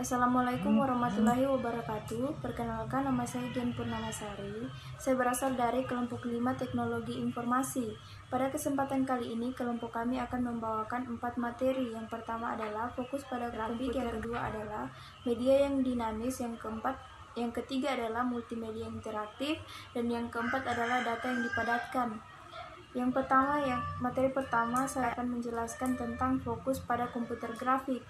Assalamualaikum warahmatullahi wabarakatuh. Perkenalkan, nama saya Dian Purnamasari. Saya berasal dari kelompok 5 Teknologi Informasi. Pada kesempatan kali ini, kelompok kami akan membawakan 4 materi. Yang pertama adalah fokus pada grafik, yang kedua adalah media yang dinamis, yang ketiga adalah multimedia interaktif, dan yang keempat adalah data yang dipadatkan. Materi pertama saya akan menjelaskan tentang fokus pada komputer grafik.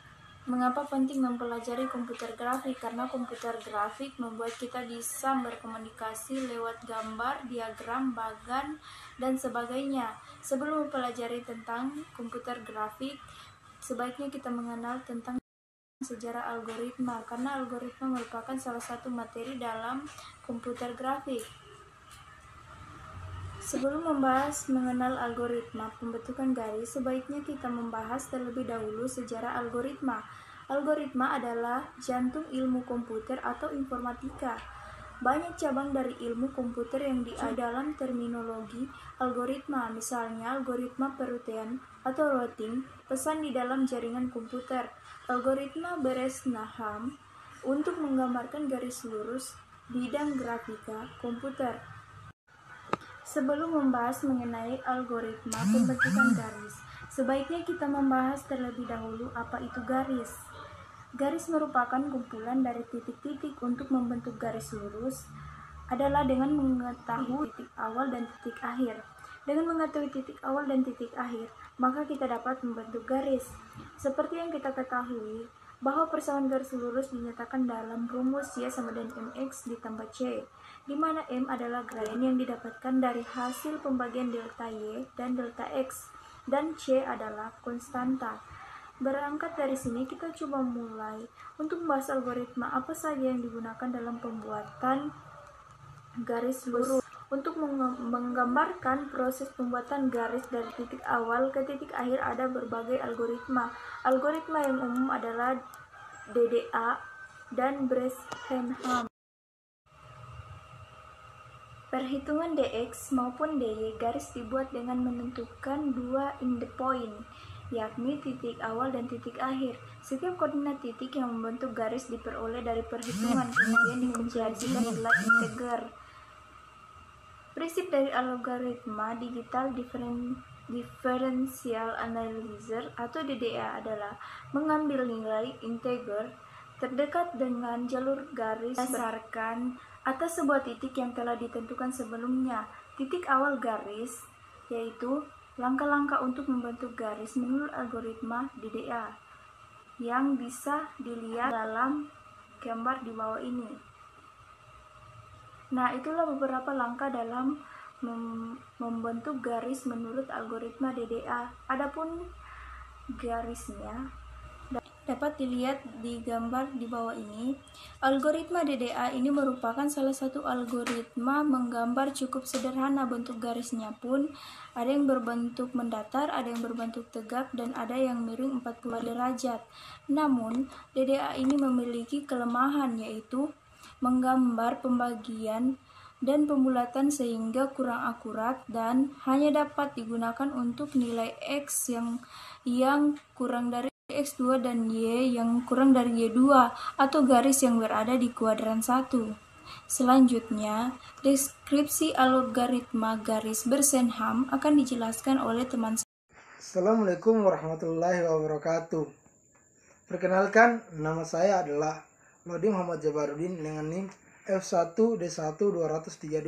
Mengapa penting mempelajari komputer grafik? Karena komputer grafik membuat kita bisa berkomunikasi lewat gambar, diagram, bagan, dan sebagainya. Sebelum mempelajari tentang komputer grafik, sebaiknya kita mengenal tentang sejarah algoritma, karena algoritma merupakan salah satu materi dalam komputer grafik. Sebelum membahas mengenal algoritma pembentukan garis, sebaiknya kita membahas terlebih dahulu sejarah algoritma. Algoritma adalah jantung ilmu komputer atau informatika. Banyak cabang dari ilmu komputer yang dalam terminologi algoritma, misalnya algoritma perutian atau routing, pesan di dalam jaringan komputer. Algoritma Beresnaham untuk menggambarkan garis lurus bidang grafika komputer. Sebelum membahas mengenai algoritma pembentukan garis, sebaiknya kita membahas terlebih dahulu apa itu garis. Garis merupakan kumpulan dari titik-titik. Untuk membentuk garis lurus adalah dengan mengetahui titik awal dan titik akhir. Dengan mengetahui titik awal dan titik akhir, maka kita dapat membentuk garis. Seperti yang kita ketahui, bahwa persamaan garis lurus dinyatakan dalam rumus Y sama dengan MX ditambah C, di mana M adalah gradien yang didapatkan dari hasil pembagian delta Y dan delta X, dan C adalah konstanta. Berangkat dari sini, kita coba mulai untuk membahas algoritma apa saja yang digunakan dalam pembuatan garis lurus. Untuk menggambarkan proses pembuatan garis dari titik awal ke titik akhir ada berbagai algoritma. Algoritma yang umum adalah DDA dan Beresnaham. Perhitungan dx maupun dy garis dibuat dengan menentukan dua endpoint, yakni titik awal dan titik akhir. Setiap koordinat titik yang membentuk garis diperoleh dari perhitungan, kemudian dijadikan nilai integer. Prinsip dari algoritma digital differential analyzer atau DDA adalah mengambil nilai integer terdekat dengan jalur garis berdasarkan atas sebuah titik yang telah ditentukan sebelumnya. Titik awal garis yaitu langkah-langkah untuk membentuk garis menurut algoritma DDA yang bisa dilihat dalam gambar di bawah ini. Nah, itulah beberapa langkah dalam membentuk garis menurut algoritma DDA. Adapun garisnya dapat dilihat di gambar di bawah ini. Algoritma DDA ini merupakan salah satu algoritma menggambar cukup sederhana. Bentuk garisnya pun ada yang berbentuk mendatar, ada yang berbentuk tegak, dan ada yang miring 40 derajat. Namun, DDA ini memiliki kelemahan, yaitu menggambar pembagian dan pembulatan sehingga kurang akurat dan hanya dapat digunakan untuk nilai X yang kurang dari X2 dan Y yang kurang dari Y2 atau garis yang berada di kuadran 1. Selanjutnya, deskripsi algoritma garis Beresnaham akan dijelaskan oleh teman saya. Assalamualaikum warahmatullahi wabarakatuh. Perkenalkan, nama saya adalah Lodi Muhammad Jabaruddin dengan NIM F1D1-232.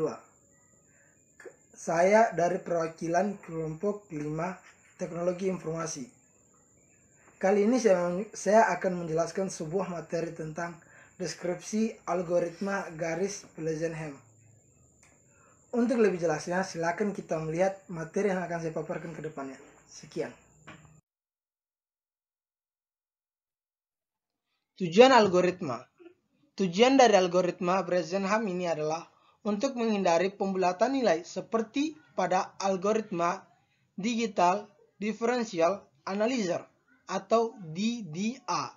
Saya dari perwakilan kelompok 5 Teknologi Informasi. Kali ini saya akan menjelaskan sebuah materi tentang deskripsi algoritma garis Beresnaham. Untuk lebih jelasnya, silakan kita melihat materi yang akan saya paparkan ke depannya. Sekian. Tujuan algoritma. Tujuan dari algoritma Beresnaham ini adalah untuk menghindari pembulatan nilai seperti pada algoritma digital differential analyzer atau DDA.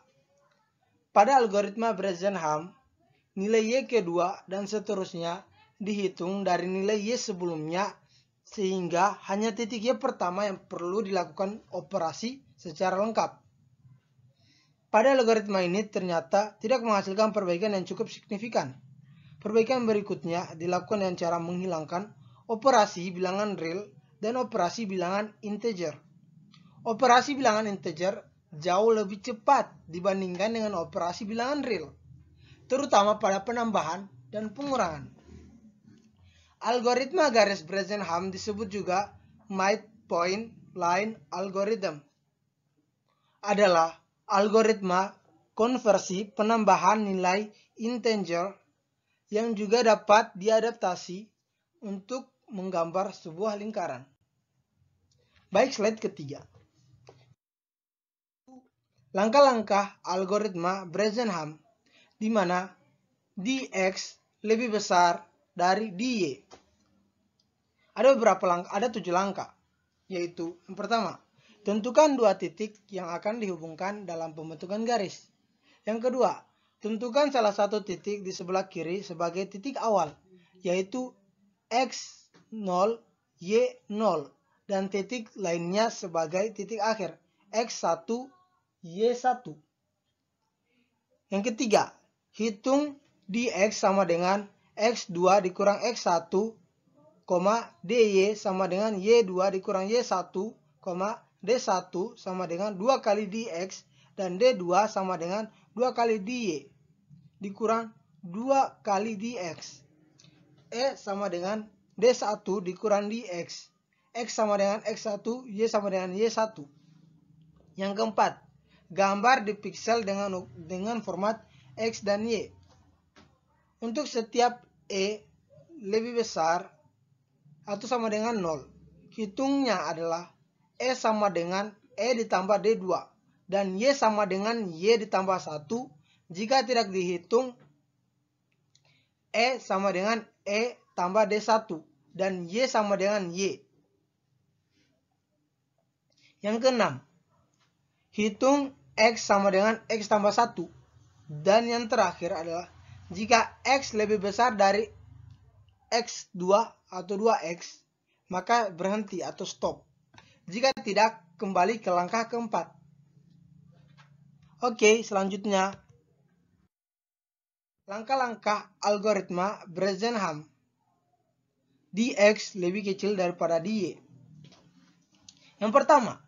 Pada algoritma Beresnaham, nilai Y kedua dan seterusnya dihitung dari nilai Y sebelumnya, sehingga hanya titik Y pertama yang perlu dilakukan operasi secara lengkap. pada algoritma ini ternyata tidak menghasilkan perbaikan yang cukup signifikan. Perbaikan berikutnya dilakukan dengan cara menghilangkan operasi bilangan real dan operasi bilangan integer. Operasi bilangan integer jauh lebih cepat dibandingkan dengan operasi bilangan real, terutama pada penambahan dan pengurangan. Algoritma garis Bresenham disebut juga midpoint line algorithm. Adalah algoritma konversi penambahan nilai integer yang juga dapat diadaptasi untuk menggambar sebuah lingkaran. Baik, slide ketiga. Langkah-langkah algoritma Bresenham di mana dx lebih besar dari dy. Ada 7 langkah, yaitu yang pertama, tentukan 2 titik yang akan dihubungkan dalam pembentukan garis. Yang kedua, tentukan salah satu titik di sebelah kiri sebagai titik awal, yaitu x0, y0, dan titik lainnya sebagai titik akhir, x1, y1. Yang ketiga, hitung dx sama dengan x2 dikurang x1, dy sama dengan y2 dikurang y1, d1 sama dengan 2 kali dx, dan d2 sama dengan 2 kali dy dikurang 2 kali dx. E sama dengan d1 dikurang dx. X sama dengan x1, y sama dengan y1. Yang keempat, gambar di piksel dengan format x dan y. Untuk setiap e lebih besar atau sama dengan 0, hitungnya adalah e sama dengan e ditambah d2 dan y sama dengan y ditambah 1. Jika tidak dihitung, e sama dengan e tambah d1 dan y sama dengan y. Yang keenam, hitung x sama dengan x tambah 1. Dan yang terakhir adalah jika x lebih besar dari x2 atau 2x, maka berhenti atau stop. Jika tidak, kembali ke langkah keempat. Oke, selanjutnya. Langkah-langkah algoritma Bresenham. dx lebih kecil daripada dy. Yang pertama,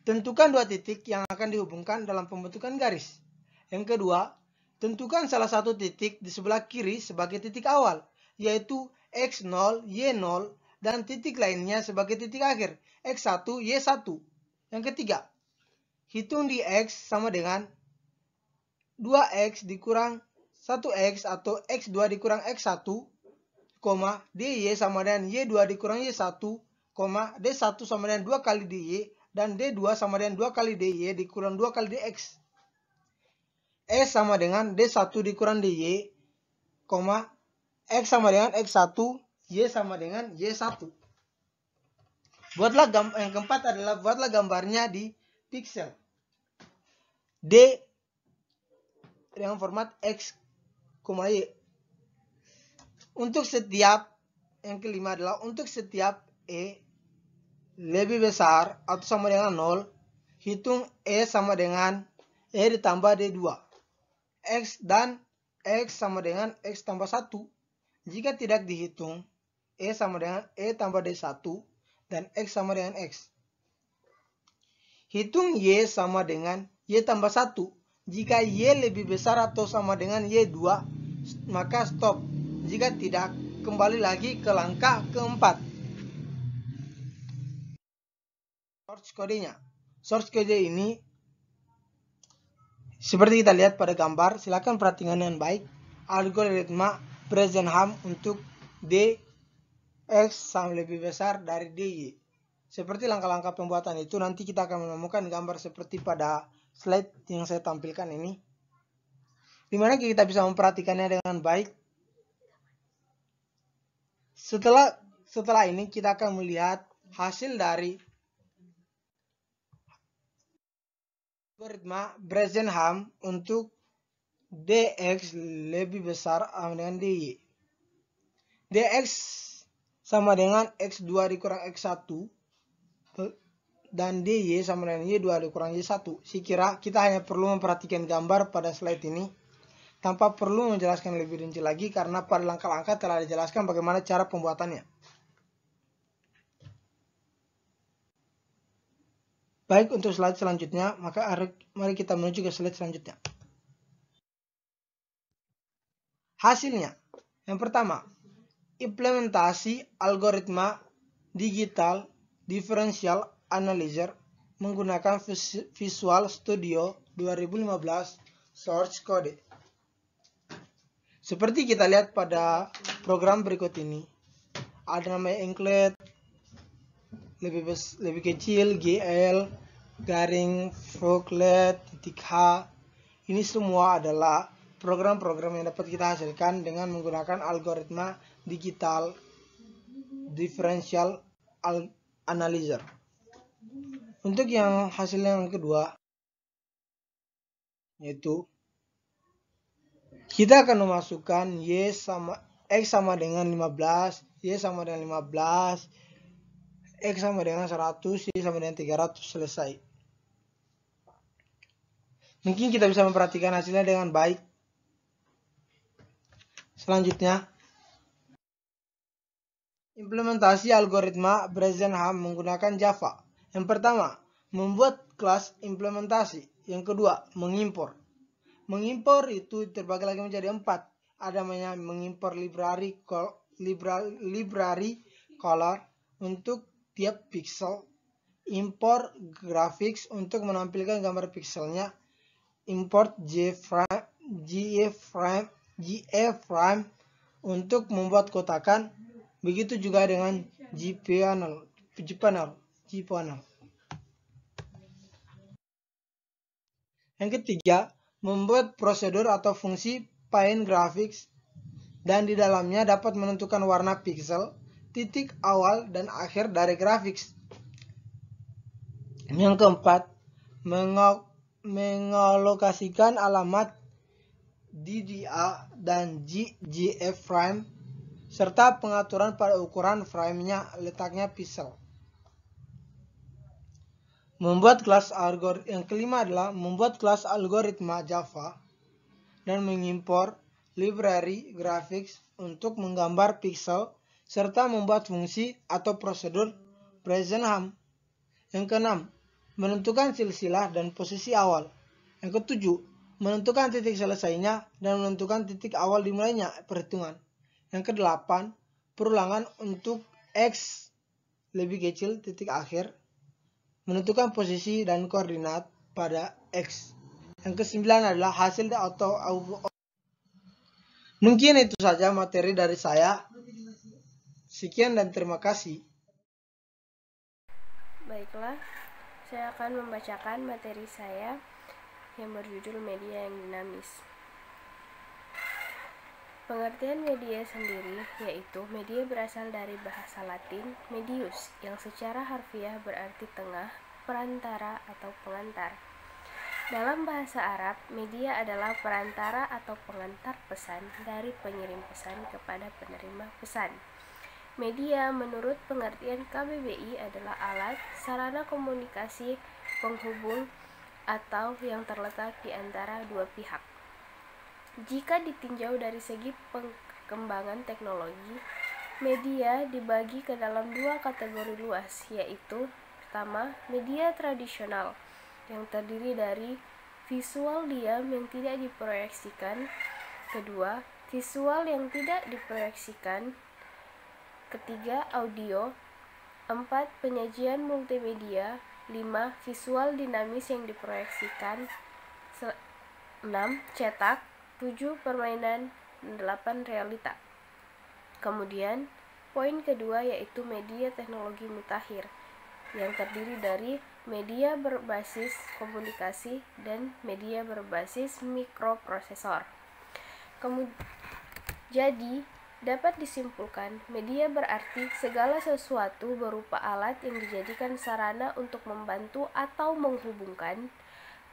tentukan 2 titik yang akan dihubungkan dalam pembentukan garis. Yang kedua, tentukan salah satu titik di sebelah kiri sebagai titik awal, yaitu x0, y0, dan titik lainnya sebagai titik akhir, x1, y1. Yang ketiga, hitung dx sama dengan 2x dikurang 1x atau x2 dikurang x1, dy sama dengan y2 dikurang y1, d1 sama dengan 2 kali dy, dan d2 sama dengan 2 kali dy dikurang 2 kali dx. E sama dengan d1 dikurang dy, x sama dengan x1, y sama dengan y1. Yang keempat adalah buatlah gambarnya di piksel. D dengan format x, y. Yang kelima adalah untuk setiap e lebih besar atau sama dengan 0, hitung e sama dengan e ditambah d2. X dan x sama dengan x tambah 1. Jika tidak dihitung, e sama dengan e tambah d1 dan x sama dengan x. Hitung y sama dengan y tambah 1. Jika y lebih besar atau sama dengan y2, maka stop. Jika tidak, kembali lagi ke langkah keempat. Source kodenya. Source kode ini seperti kita lihat pada gambar. Silakan perhatikan dengan baik. Algoritma Bresenham untuk dx sama lebih besar dari dy. Seperti langkah-langkah pembuatan itu, nanti kita akan menemukan gambar seperti pada slide yang saya tampilkan ini, dimana kita bisa memperhatikannya dengan baik. Setelah ini kita akan melihat hasil dari algoritma Bresenham untuk dx lebih besar dengan dy. Dx sama dengan x2 dikurang x1, dan dy sama dengan y2 dikurang y1. Saya kira kita hanya perlu memperhatikan gambar pada slide ini tanpa perlu menjelaskan lebih rinci lagi karena pada langkah-langkah telah dijelaskan bagaimana cara pembuatannya. Baik, untuk slide selanjutnya, maka mari kita menuju ke slide selanjutnya. Hasilnya, yang pertama, implementasi algoritma digital differential analyzer menggunakan Visual Studio 2015 source code. Seperti kita lihat pada program berikut ini, ada namanya include, lebih kecil, GL, garing, froglet, titik H. Ini semua adalah program-program yang dapat kita hasilkan dengan menggunakan algoritma digital differential analyzer. Untuk yang hasilnya yang kedua, yaitu kita akan memasukkan X sama dengan 15, Y sama dengan 15, X sama dengan 100, Y sama dengan 300, selesai. Mungkin kita bisa memperhatikan hasilnya dengan baik. Selanjutnya, implementasi algoritma Bresenham menggunakan Java. Yang pertama, membuat kelas implementasi. Yang kedua, mengimpor. Mengimpor itu terbagi lagi menjadi 4. Ada namanya mengimpor library color untuk tiap pixel, import graphics untuk menampilkan gambar pixelnya, import GFrame untuk membuat kotakan, begitu juga dengan gpanel. Yang ketiga, membuat prosedur atau fungsi Paint Graphics dan di dalamnya dapat menentukan warna pixel, titik awal dan akhir dari grafis. Yang keempat, mengalokasikan alamat DDA dan GFrame serta pengaturan pada ukuran framenya, letaknya pixel. Yang kelima adalah membuat kelas algoritma Java dan mengimpor library graphics untuk menggambar pixel serta membuat fungsi atau prosedur Bresenham. Yang keenam, menentukan silsilah dan posisi awal. Yang ketujuh, menentukan titik selesainya dan menentukan titik awal dimulainya perhitungan. Yang kedelapan, perulangan untuk X lebih kecil titik akhir, menentukan posisi dan koordinat pada X. Yang kesembilan adalah hasil atau mungkin itu saja materi dari saya. Sekian dan terima kasih. Baiklah, saya akan membacakan materi saya yang berjudul media yang dinamis. Pengertian media sendiri yaitu media berasal dari bahasa Latin medius yang secara harfiah berarti tengah, perantara atau pengantar. Dalam bahasa Arab, media adalah perantara atau pengantar pesan dari pengirim pesan kepada penerima pesan. Media menurut pengertian KBBI adalah alat, sarana komunikasi, penghubung, atau yang terletak di antara dua pihak. Jika ditinjau dari segi perkembangan teknologi, media dibagi ke dalam dua kategori luas, yaitu pertama, media tradisional yang terdiri dari visual diam yang tidak diproyeksikan, kedua, visual yang tidak diproyeksikan, ketiga, audio, 4, penyajian multimedia, 5, visual dinamis yang diproyeksikan, 6, cetak, 7, permainan, 8, realita. Kemudian, poin kedua yaitu media teknologi mutakhir yang terdiri dari media berbasis komunikasi dan media berbasis mikroprosesor. Jadi, dapat disimpulkan, media berarti segala sesuatu berupa alat yang dijadikan sarana untuk membantu atau menghubungkan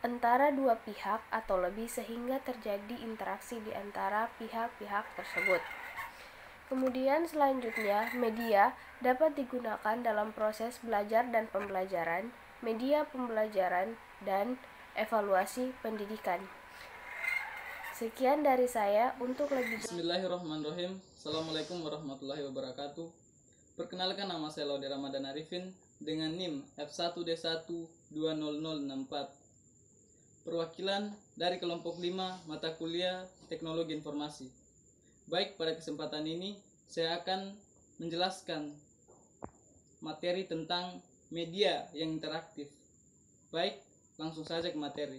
antara dua pihak atau lebih sehingga terjadi interaksi di antara pihak-pihak tersebut. Kemudian selanjutnya, media dapat digunakan dalam proses belajar dan pembelajaran media pembelajaran, dan evaluasi pendidikan. Sekian dari saya. Untuk lebih Bismillahirrahmanirrahim. Assalamualaikum warahmatullahi wabarakatuh. Perkenalkan, nama saya Laude Ramadan Arifin dengan NIM F1D1200064. Perwakilan dari kelompok 5 mata kuliah Teknologi Informasi. Baik, pada kesempatan ini saya akan menjelaskan materi tentang media yang interaktif. Baik, langsung saja ke materi.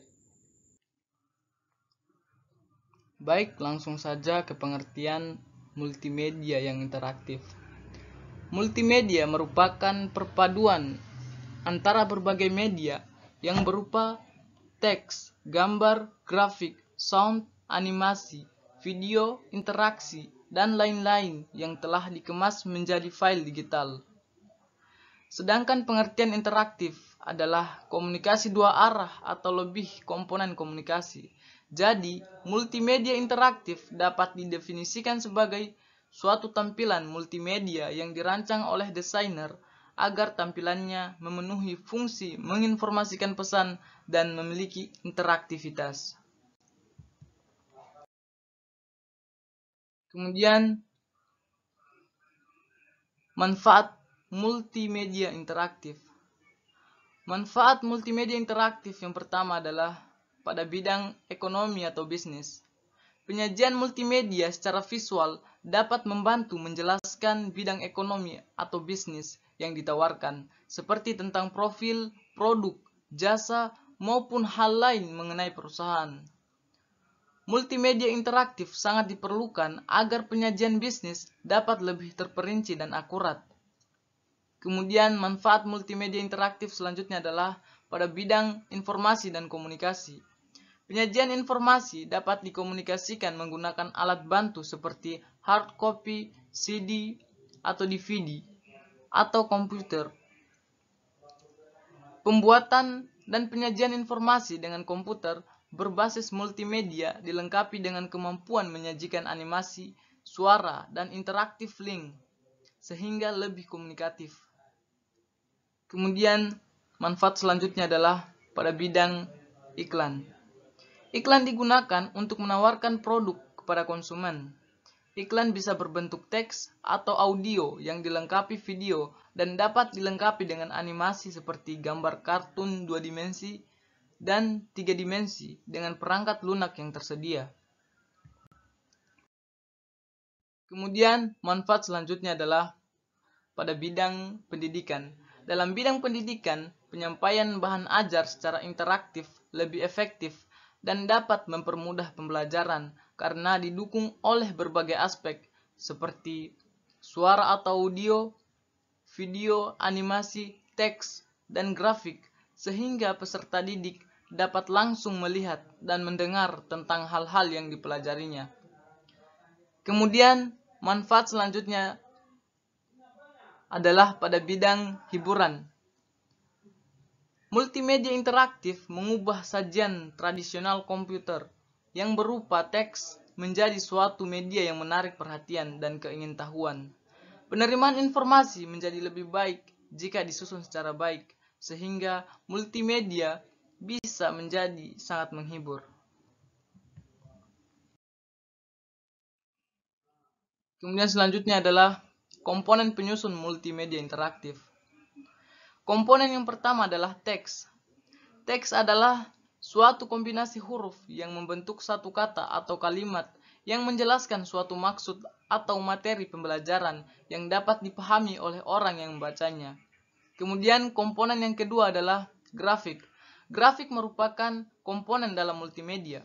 Baik, langsung saja ke pengertian multimedia yang interaktif. Multimedia merupakan perpaduan antara berbagai media yang berupa teks, gambar, grafik, sound, animasi, video, interaksi, dan lain-lain yang telah dikemas menjadi file digital. Sedangkan pengertian interaktif adalah komunikasi dua arah atau lebih komponen komunikasi. Jadi, multimedia interaktif dapat didefinisikan sebagai suatu tampilan multimedia yang dirancang oleh desainer agar tampilannya memenuhi fungsi menginformasikan pesan dan memiliki interaktivitas. Kemudian, manfaat multimedia interaktif. Manfaat multimedia interaktif yang pertama adalah pada bidang ekonomi atau bisnis. Penyajian multimedia secara visual dapat membantu menjelaskan bidang ekonomi atau bisnis yang ditawarkan, seperti tentang profil, produk, jasa, maupun hal lain mengenai perusahaan. Multimedia interaktif sangat diperlukan agar penyajian bisnis dapat lebih terperinci dan akurat. Kemudian manfaat multimedia interaktif selanjutnya adalah pada bidang informasi dan komunikasi. Penyajian informasi dapat dikomunikasikan menggunakan alat bantu seperti hard copy, CD, atau DVD, atau komputer. Pembuatan dan penyajian informasi dengan komputer berbasis multimedia dilengkapi dengan kemampuan menyajikan animasi, suara, dan interaktif link, sehingga lebih komunikatif. Kemudian, manfaat selanjutnya adalah pada bidang iklan. Iklan digunakan untuk menawarkan produk kepada konsumen. Iklan bisa berbentuk teks atau audio yang dilengkapi video dan dapat dilengkapi dengan animasi seperti gambar kartun 2 dimensi dan 3 dimensi dengan perangkat lunak yang tersedia. Kemudian, manfaat selanjutnya adalah pada bidang pendidikan. Dalam bidang pendidikan, penyampaian bahan ajar secara interaktif lebih efektif dan dapat mempermudah pembelajaran karena didukung oleh berbagai aspek seperti suara atau audio, video, animasi, teks, dan grafik, sehingga peserta didik dapat langsung melihat dan mendengar tentang hal-hal yang dipelajarinya. Kemudian, manfaat selanjutnya adalah pada bidang hiburan. Multimedia interaktif mengubah sajian tradisional komputer yang berupa teks menjadi suatu media yang menarik perhatian dan keingintahuan. Penerimaan informasi menjadi lebih baik jika disusun secara baik, sehingga multimedia bisa menjadi sangat menghibur. Kemudian selanjutnya adalah komponen penyusun multimedia interaktif. Komponen yang pertama adalah teks. Teks adalah suatu kombinasi huruf yang membentuk satu kata atau kalimat yang menjelaskan suatu maksud atau materi pembelajaran yang dapat dipahami oleh orang yang membacanya. Kemudian komponen yang kedua adalah grafik. Grafik merupakan komponen dalam multimedia.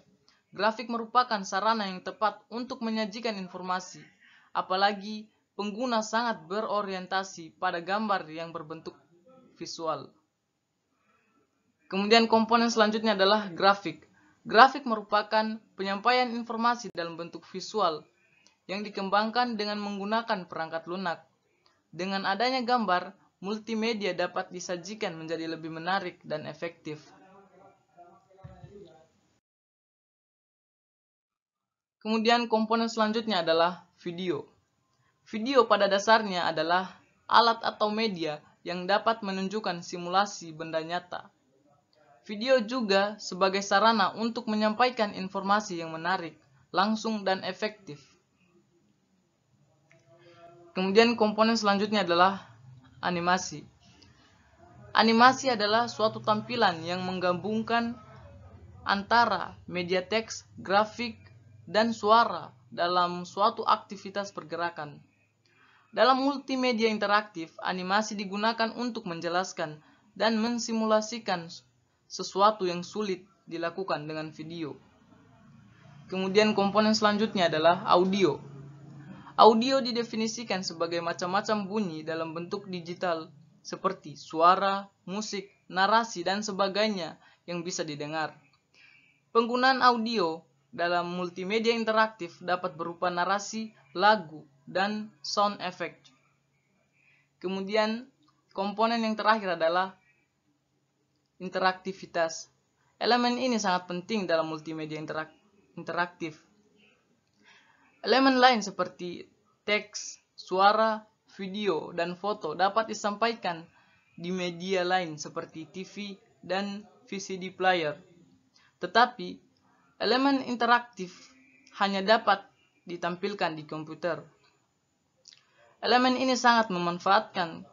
Grafik merupakan sarana yang tepat untuk menyajikan informasi, apalagi pengguna sangat berorientasi pada gambar yang berbentuk visual. Kemudian komponen selanjutnya adalah grafik. Grafik merupakan penyampaian informasi dalam bentuk visual yang dikembangkan dengan menggunakan perangkat lunak. Dengan adanya gambar, multimedia dapat disajikan menjadi lebih menarik dan efektif. Kemudian komponen selanjutnya adalah video. Video pada dasarnya adalah alat atau media yang dapat menunjukkan simulasi benda nyata. Video juga sebagai sarana untuk menyampaikan informasi yang menarik, langsung dan efektif. Kemudian komponen selanjutnya adalah animasi. Animasi adalah suatu tampilan yang menggabungkan antara media teks, grafik, dan suara dalam suatu aktivitas pergerakan. Dalam multimedia interaktif, animasi digunakan untuk menjelaskan dan mensimulasikan sesuatu yang sulit dilakukan dengan video. Kemudian komponen selanjutnya adalah audio. Audio didefinisikan sebagai macam-macam bunyi dalam bentuk digital seperti suara, musik, narasi, dan sebagainya yang bisa didengar. Penggunaan audio dalam multimedia interaktif dapat berupa narasi, lagu, dan sound effect. Kemudian komponen yang terakhir adalah interaktivitas. Elemen ini sangat penting dalam multimedia interaktif. Elemen lain seperti teks, suara, video, dan foto dapat disampaikan di media lain seperti TV dan VCD player. Tetapi, elemen interaktif hanya dapat ditampilkan di komputer. Elemen ini sangat memanfaatkan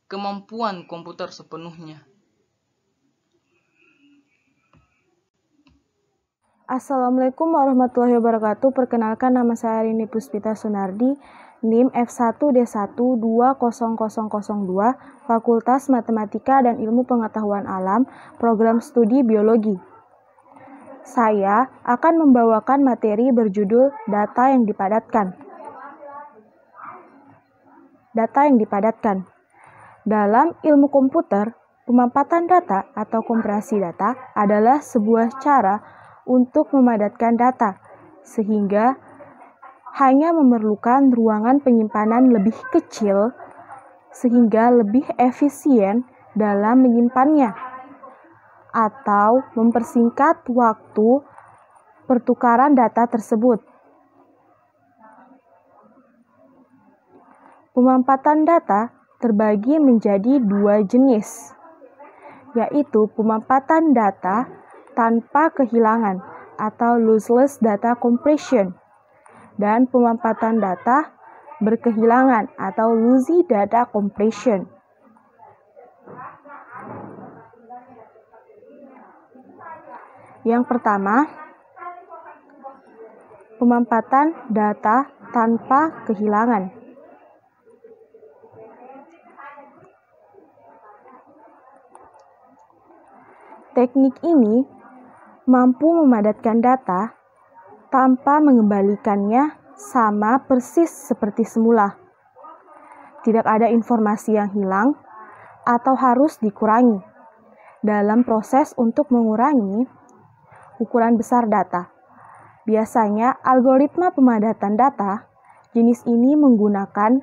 kemampuan komputer sepenuhnya. Assalamualaikum warahmatullahi wabarakatuh. Perkenalkan, nama saya Rini Puspita Sunardi, NIM F1D1 20002, Fakultas Matematika dan Ilmu Pengetahuan Alam, Program Studi Biologi. Saya akan membawakan materi berjudul Data yang dipadatkan. Data yang dipadatkan. Dalam ilmu komputer, pemampatan data atau kompresi data adalah sebuah cara untuk memadatkan data, sehingga hanya memerlukan ruangan penyimpanan lebih kecil, sehingga lebih efisien dalam menyimpannya, atau mempersingkat waktu pertukaran data tersebut. Pemampatan data terbagi menjadi dua jenis, yaitu pemampatan data tanpa kehilangan atau lossless data compression, dan pemampatan data berkehilangan atau lossy data compression. Yang pertama, pemampatan data tanpa kehilangan. Teknik ini mampu memadatkan data tanpa mengembalikannya sama persis seperti semula. Tidak ada informasi yang hilang atau harus dikurangi dalam proses untuk mengurangi ukuran besar data. Biasanya, algoritma pemadatan data jenis ini menggunakan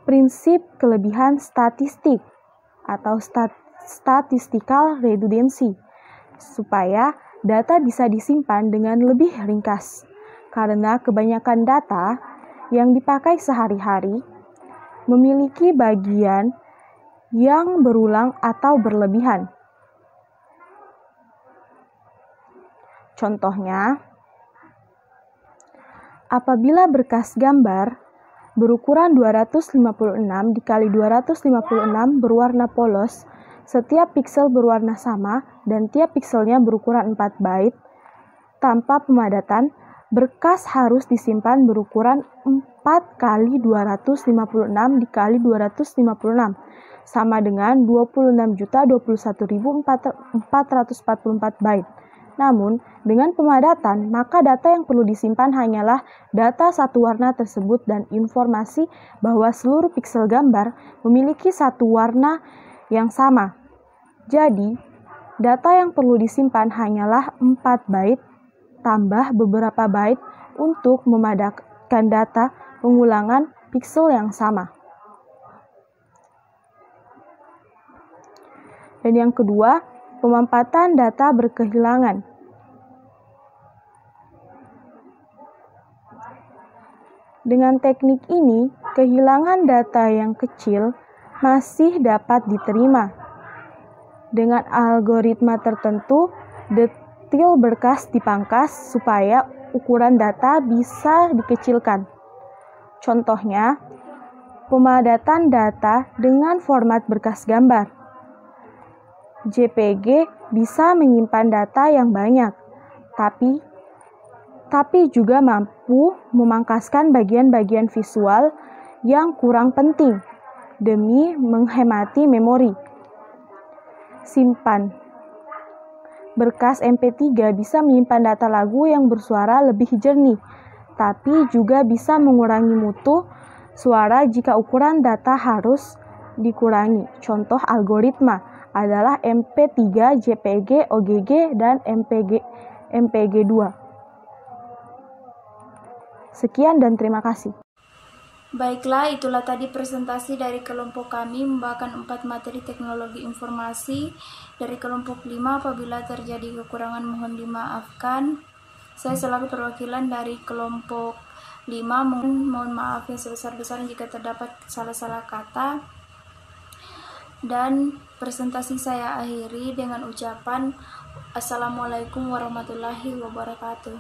prinsip kelebihan statistik atau statistical redundancy supaya data bisa disimpan dengan lebih ringkas, karena kebanyakan data yang dipakai sehari-hari memiliki bagian yang berulang atau berlebihan. Contohnya, apabila berkas gambar berukuran 256 × 256 berwarna polos, setiap piksel berwarna sama dan tiap pikselnya berukuran 4 byte. Tanpa pemadatan, berkas harus disimpan berukuran 4 × 256 × 256, sama dengan 26.021.444 byte. Namun, dengan pemadatan, maka data yang perlu disimpan hanyalah data satu warna tersebut dan informasi bahwa seluruh piksel gambar memiliki satu warna yang sama. Jadi, data yang perlu disimpan hanyalah 4 byte tambah beberapa byte untuk memadatkan data pengulangan piksel yang sama. Dan yang kedua, pemampatan data berkehilangan. Dengan teknik ini, kehilangan data yang kecil masih dapat diterima. Dengan algoritma tertentu, detil berkas dipangkas supaya ukuran data bisa dikecilkan. Contohnya, pemadatan data dengan format berkas gambar. JPG bisa menyimpan data yang banyak, tapi juga mampu memangkaskan bagian-bagian visual yang kurang penting demi menghemati memori. Simpan. Berkas MP3 bisa menyimpan data lagu yang bersuara lebih jernih, tapi juga bisa mengurangi mutu suara jika ukuran data harus dikurangi. Contoh algoritma adalah MP3, JPG, OGG, dan MPG 2. Sekian dan terima kasih. Baiklah, itulah tadi presentasi dari kelompok kami membawakan 4 materi teknologi informasi dari kelompok 5. Apabila terjadi kekurangan mohon dimaafkan. Saya selaku perwakilan dari kelompok 5 mohon maaf yang sebesar-besarnya jika terdapat salah-salah kata. Dan presentasi saya akhiri dengan ucapan Assalamualaikum warahmatullahi wabarakatuh.